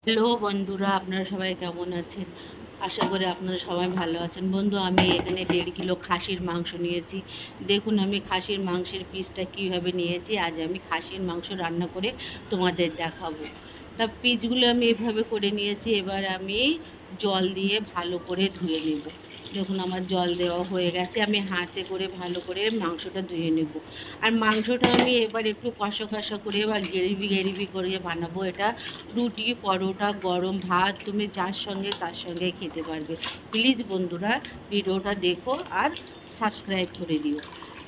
Hello বন্ধুরা, আপনারা সবাই কেমন আছেন? আশা করি আপনারা সবাই ভালো আছেন। বন্ধু, আমি এখানে 1.5 কিলো খাসির মাংস নিয়েছি। দেখুন আমি খাসির মাংসের পিসটা কীভাবে নিয়েছি। আজ আমি খাসির মাংস রান্না করে তোমাদের দেখাবো। তা পিসগুলো আমি এভাবে করে নিয়েছি। এবার আমি জল দিয়ে ভালো করে ধুয়ে নেব। দেখুন আমার জল দেওয়া হয়ে গেছে। আমি হাতে করে ভালো করে মাংসটা ধুয়ে নেব। আর মাংসটা আমি এবার একটু কষা কষা করে বা গ্রেভি গ্রেভি করে বানাবো। এটা রুটি, পরোটা, গরম ভাত তুমি যার সঙ্গে তার সঙ্গে খেতে পারবে। প্লিজ বন্ধুরা ভিডিওটা দেখো আর সাবস্ক্রাইব করে দিও।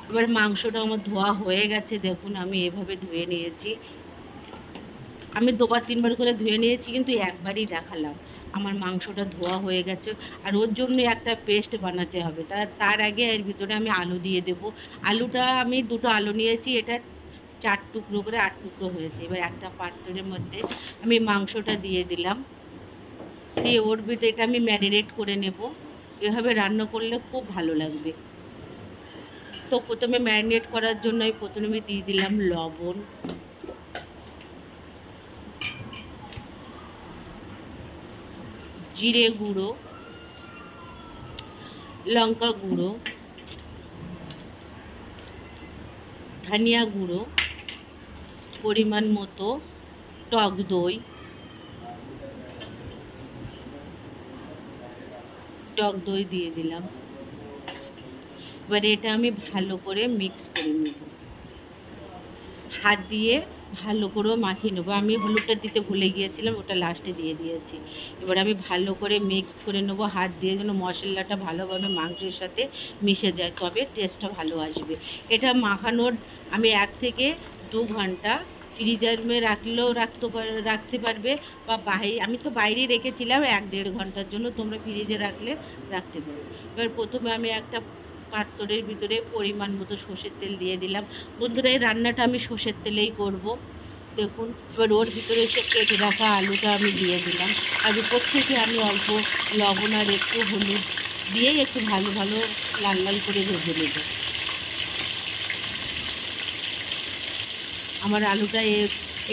এবার মাংসটা আমার ধোয়া হয়ে গেছে। দেখুন আমি এভাবে ধুয়ে নিয়েছি। আমি দুবার তিনবার করে ধুয়ে নিয়েছি, কিন্তু একবারই দেখালাম। আমার মাংসটা ধোয়া হয়ে গেছে। আর ওর জন্য একটা পেস্ট বানাতে হবে। তার আগে এর ভিতরে আমি আলু দিয়ে দেব। আলুটা আমি দুটো আলু নিয়েছি। এটা 4 টুকরো করে 8 টুকরো হয়েছে। এবার একটা পাত্রের মধ্যে আমি মাংসটা দিয়ে দিলাম। দিয়ে ওর ভিতরে এটা আমি ম্যারিনেট করে নেব। এভাবে রান্না করলে খুব ভালো লাগবে। তো প্রথমে ম্যারিনেট করার জন্য আমি প্রথমে দিয়ে দিলাম লবণ, জিরে গুঁড়ো, লঙ্কা গুঁড়ো, ধনিয়া গুঁড়ো, পরিমাণ মতো টক দই দিয়ে দিলাম। এবার এটা আমি ভালো করে মিক্স করে নেব। হাত দিয়ে ভালো করে মাখিয়ে নেবো। আমি হলুদটা দিতে ভুলে গিয়েছিলাম, ওটা লাস্টে দিয়ে দিয়েছি। এবার আমি ভালো করে মিক্স করে নেবো হাত দিয়ে, যেন মশলাটা ভালোভাবে মাংসের সাথে মিশে যায়, তবে টেস্টটা ভালো আসবে। এটা মাখানোর আমি 1 থেকে 2 ঘন্টা ফ্রিজারে রাখলেও রাখতে পারবে, বা আমি তো বাইরে রেখেছিলাম 1-1.5 ঘন্টার জন্য। তোমরা ফ্রিজে রাখলে রাখতে পারো। এবার প্রথমে আমি একটা পাত্রের ভিতরে পরিমাণ মতো সর্ষের তেল দিয়ে দিলাম। বন্ধুরা এই রান্নাটা আমি সর্ষের তেলেই করব। দেখুন এবার ওর ভিতরে সে কেটে রাখা আলুটা আমি দিয়ে দিলাম। আর উপর থেকে আমি অল্প লবণ আর একটু হলুদ দিয়ে একটু ভালো ভালো লাল লাল করে ভেজে নেব। আমার আলুটা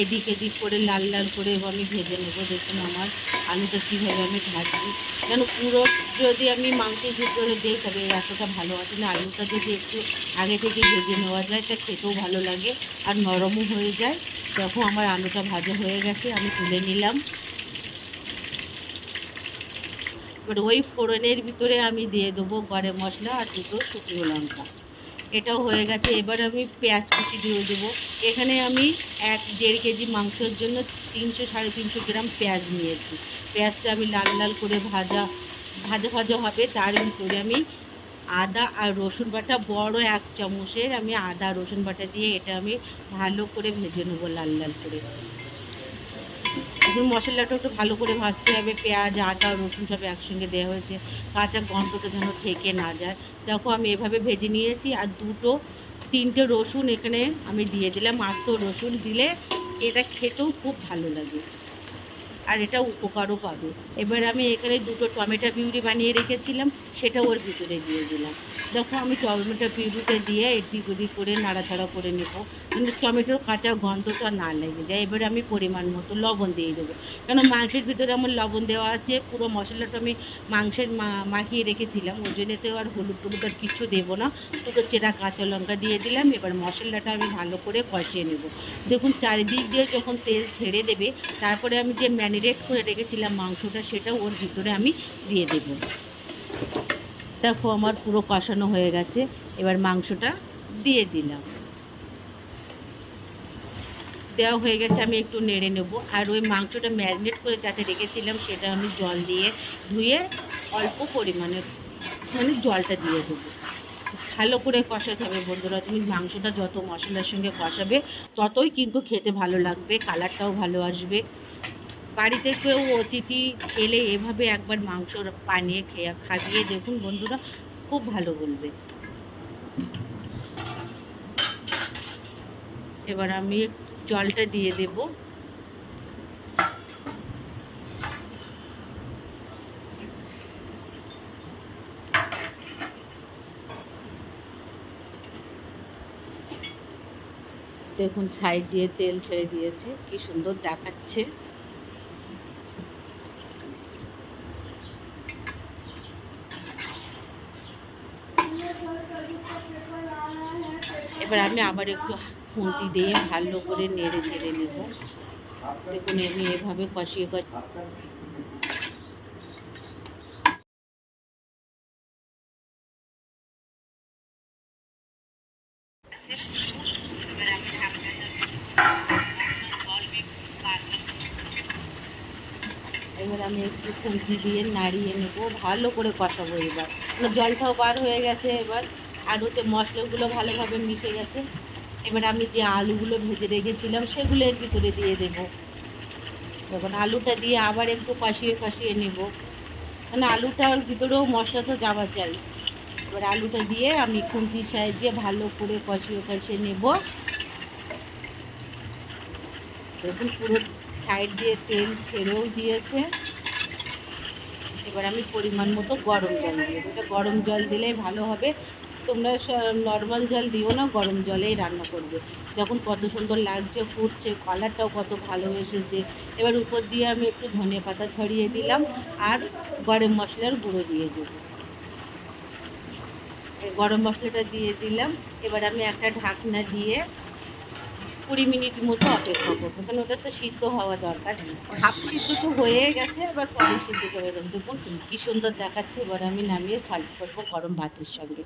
এদিক এদিক করে লাল লাল করে আমি ভেজে নেব। দেখুন আমার আলুটা কীভাবে আমি ভাজছি। কেন পুরো যদি আমি মাংসের ভিতরে দিই তবে এতটা ভালো আসে না। আলুটা যদি একটু আগে থেকে ভেজে নেওয়া যায় তা খেতেও ভালো লাগে আর নরমও হয়ে যায়। দেখো আমার আলুটা ভাজা হয়ে গেছে, আমি তুলে নিলাম। এবার ওই ফোড়নের ভিতরে আমি দিয়ে দেবো গরম মশলা আর 2টো শুকনো লঙ্কা। এটাও হয়ে গেছে। এবার আমি পেঁয়াজ কুচি দিয়ে দেবো। এখানে আমি 1-1.5 কেজি মাংসের জন্য 300-350 গ্রাম পেঁয়াজ নিয়েছি। পেঁয়াজটা আমি লাল লাল করে ভাজা ভাজা হবে। তার ভিতরে আমি আদা আর রসুন বাটা বড় 1 চামচের আমি আদা রসুন বাটা দিয়ে এটা আমি ভালো করে ভেজে নেবো লাল লাল করে। এখন মশলাটা একটু ভালো করে ভাজতে হবে। পেঁয়াজ, আদা, রসুন সব একসঙ্গে দেওয়া হয়েছে, কাঁচা গন্ধটা যেন থেকে না যায়। দেখো আমি এভাবে ভেজে নিয়েছি। আর 2-3টে রসুন এখানে আমি দিয়ে দিলাম। আস্ত রসুন দিলে এটা খেতেও খুব ভালো লাগে আর এটা উপকারও পাবে। এবার আমি এখানে 2টো টমেটো পিউরি বানিয়ে রেখেছিলাম, সেটা ওর ভিতরে দিয়ে দিলাম। দেখো আমি টমেটো পিউরিটা দিয়ে এদিক ওদিক করে নাড়াচাড়া করে নেব, কিন্তু টমেটোর কাঁচা গন্ধটা না লেগে যায়। এবার আমি পরিমাণ মতো লবণ দিয়ে দেবো, কেন মাংসের ভিতরে আমার লবণ দেওয়া আছে। পুরো মশলাটা আমি মাংসের মাখিয়ে রেখেছিলাম, ওই জন্যতে আর হলুদ টলুদ আর কিছু দেবো না। 2টো চেরা কাঁচা লঙ্কা দিয়ে দিলাম। এবার মশলাটা আমি ভালো করে কষিয়ে নেব। দেখুন চারিদিক দিয়ে যখন তেল ছেড়ে দেবে, তারপরে আমি যে ম্যারিনেট করে রেখেছিলাম মাংসটা, সেটা ওর ভিতরে আমি দিয়ে দেব। দেখো আমার পুরো কষানো হয়ে গেছে। এবার মাংসটা দিয়ে দিলাম। দেওয়া হয়ে গেছে, আমি একটু নেড়ে নেব। আর ওই মাংসটা ম্যারিনেট করে যাতে রেখেছিলাম সেটা আমি জল দিয়ে ধুয়ে অল্প পরিমাণে জলটা দিয়ে দেবো। ভালো করে কষাতে হবে বন্ধুরা। তুমি মাংসটা যত মশলার সঙ্গে কষাবে ততই কিন্তু খেতে ভালো লাগবে, কালারটাও ভালো আসবে। বাড়িতে কেউ অতিথি এলে এভাবে একবার মাংস বানিয়ে খাইয়ে দেখুন বন্ধুরা, খুব ভালো বলবে। এবার আমি জলটা দিয়ে দেব। দেখুন সাইড দিয়ে তেল ছেড়ে দিয়েছে, কি সুন্দর দেখাচ্ছে। এবার আমি আবার একটু খুন্তি দিয়ে ভালো করে নেড়ে চেড়ে নেব। দেখুন আমি এভাবে কষিয়ে এবার আমি একটু খুন্তি দিয়ে নাড়িয়ে নেব, ভালো করে কষাবো। এবার জলটাও বার হয়ে গেছে, এবার আলুতে মশলাগুলো ভালোভাবে মিশে গেছে। এবার আমি যে আলুগুলো ভেজে রেখেছিলাম সেগুলো এর ভিতরে দিয়ে দেবো। এবার আলুটা দিয়ে আবার একটু কষিয়ে কষিয়ে নেব, মানে আলুটার ভিতরেও মশলা তো যাওয়া চাই। এবার আলুটা দিয়ে আমি খুন্তির সাহায্যে ভালো করে কষিয়ে কষিয়ে নেব। দেখুন পুরো সাইড দিয়ে তেল ছেড়েও দিয়েছে। এবার আমি পরিমাণ মতো গরম জল দিয়ে দেবো। এটা গরম জল দিলেই ভালো হবে। তোমরা নর্মাল জল দিও না, গরম জলেই রান্না করবে। দেখুন কত সুন্দর লাগছে, ফুটছে, কালারটাও কত ভালো এসেছে। এবার উপর দিয়ে আমি একটু ধনে পাতা ছড়িয়ে দিলাম আর গরম মশলার গুঁড়ো দিয়ে দেবো। এই গরম মশলাটা দিয়ে দিলাম। এবার আমি একটা ঢাকনা দিয়ে 20 মিনিট মতো অপেক্ষা করবো, কারণ ওটা তো সিদ্ধ হওয়া দরকার। হাফ সিদ্ধ তো হয়ে গেছে, এবার পরে সিদ্ধ করে গেছে। দেখুন কী সুন্দর দেখাচ্ছে। এবার আমি নামিয়ে সার্ভ করবো গরম ভাতের সঙ্গে।